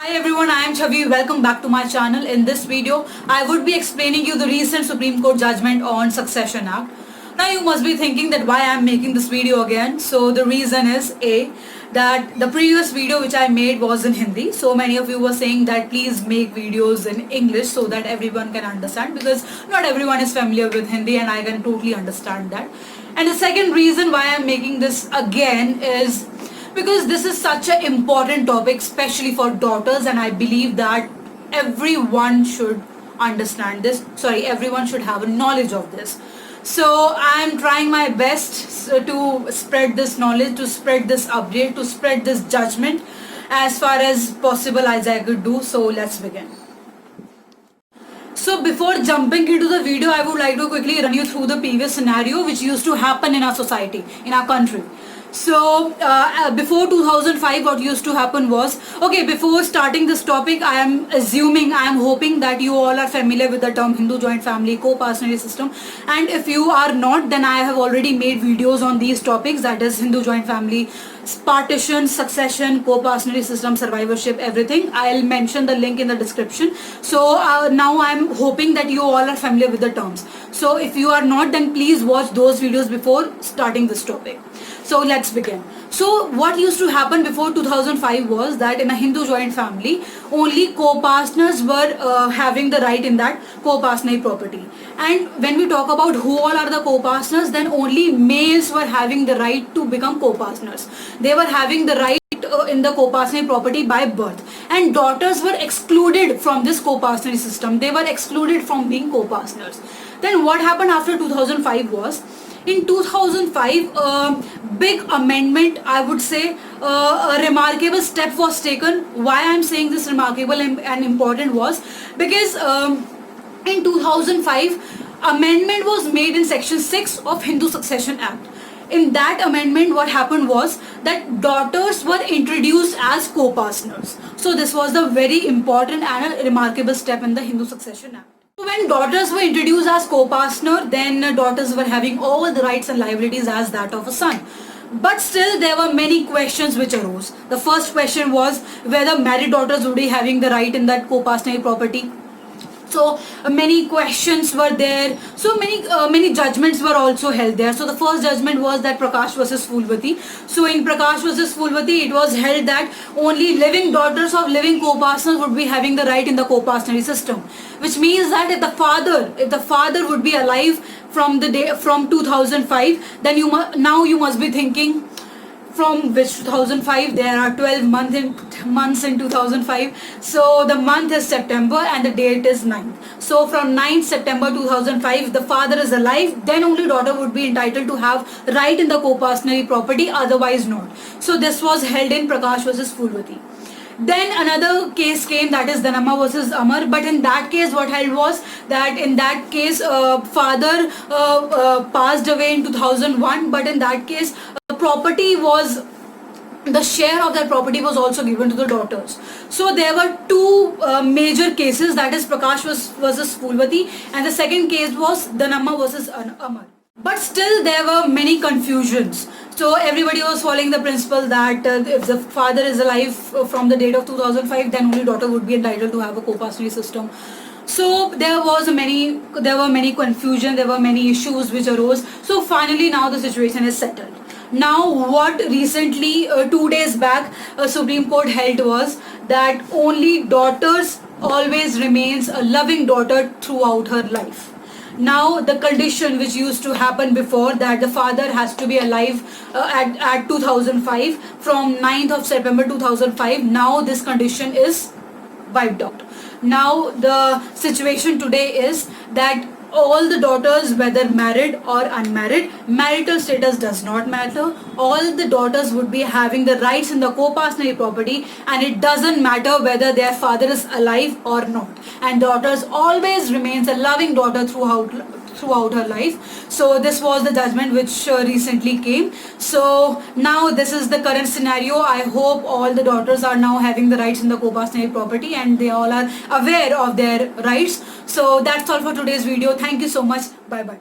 Hi everyone, I am Chavi. Welcome back to my channel. In this video, I would be explaining you the recent Supreme Court judgment on Succession Act. Now you must be thinking that why I am making this video again. So the reason is that the previous video which I made was in Hindi. So many of you were saying that please make videos in English so that everyone can understand, because not everyone is familiar with Hindi and I can totally understand that. And the second reason why I am making this again is because this is such an important topic, especially for daughters, and I believe that everyone should understand this. Everyone should have a knowledge of this. So I am trying my best to spread this knowledge, to spread this update, to spread this judgment as far as possible as I could do. So let's begin. So before jumping into the video, I would like to quickly run you through the previous scenario which used to happen in our society, in our country. So before 2005 what used to happen was, before starting this topic, I am hoping that you all are familiar with the term Hindu joint family, co-parental system, and if you are not, then I have already made videos on these topics, that is Hindu joint family, partition, succession, co-parental system, survivorship, everything. I'll mention the link in the description. So now I'm hoping that you all are familiar with the terms. So if you are not, then please watch those videos before starting this topic. So let's begin. So what used to happen before 2005 was that in a Hindu joint family, only co-partners were having the right in that co-partner property. And when we talk about who all are the co-partners, then only males were having the right to become co-partners. They were having the right in the co-partner property by birth, and daughters were excluded from this co-partner system. They were excluded from being co-partners. Then what happened after 2005 was, in 2005, big amendment, I would say, a remarkable step was taken. Why I am saying this remarkable and important was because in 2005, amendment was made in section 6 of Hindu Succession Act. In that amendment, what happened was that daughters were introduced as co-partners. So this was the very important and a remarkable step in the Hindu Succession Act. So when daughters were introduced as co-partner, then daughters were having all the rights and liabilities as that of a son. But still there were many questions which arose. The first question was whether married daughters would be having the right in that co-partner property. So many questions were there. So many judgments were also held there. So the first judgment was that Prakash versus Phulvati. So in Prakash versus Phulvati, it was held that only living daughters of living co-partners would be having the right in the co-partner system. Which means that if the father would be alive from 2005, then you must be thinking, from which 2005, there are 12 months in 2005. So the month is September and the date is 9th. So from 9th September 2005, if the father is alive, then only daughter would be entitled to have right in the co-partner property, otherwise not. So this was held in Prakash versus Phulvati. Then another case came, that is Dhanamma versus Amar. But in that case, what held was that in that case, father passed away in 2001. But in that case, the share of that property was also given to the daughters. So there were two major cases, that is Prakash versus Phulvati, and the second case was Dhanamma versus Amar. But still there were many confusions. So everybody was following the principle that if the father is alive from the date of 2005, then only daughter would be entitled to have a co-partner system. So there were many confusion, there were many issues which arose. So finally now the situation is settled. Now what recently, 2 days back, Supreme Court held was that only daughters always remains a loving daughter throughout her life. Now the condition which used to happen before, that the father has to be alive at 2005, from 9th of September 2005, now this condition is wiped out. Now the situation today is that all the daughters, whether married or unmarried, marital status does not matter. All the daughters would be having the rights in the co-partner property, and it doesn't matter whether their father is alive or not. And daughters always remains a loving daughter throughout her life. So this was the judgment which recently came. So now this is the current scenario. I hope all the daughters are now having the rights in the co-partner property and they all are aware of their rights. So that's all for today's video. Thank you so much. Bye bye.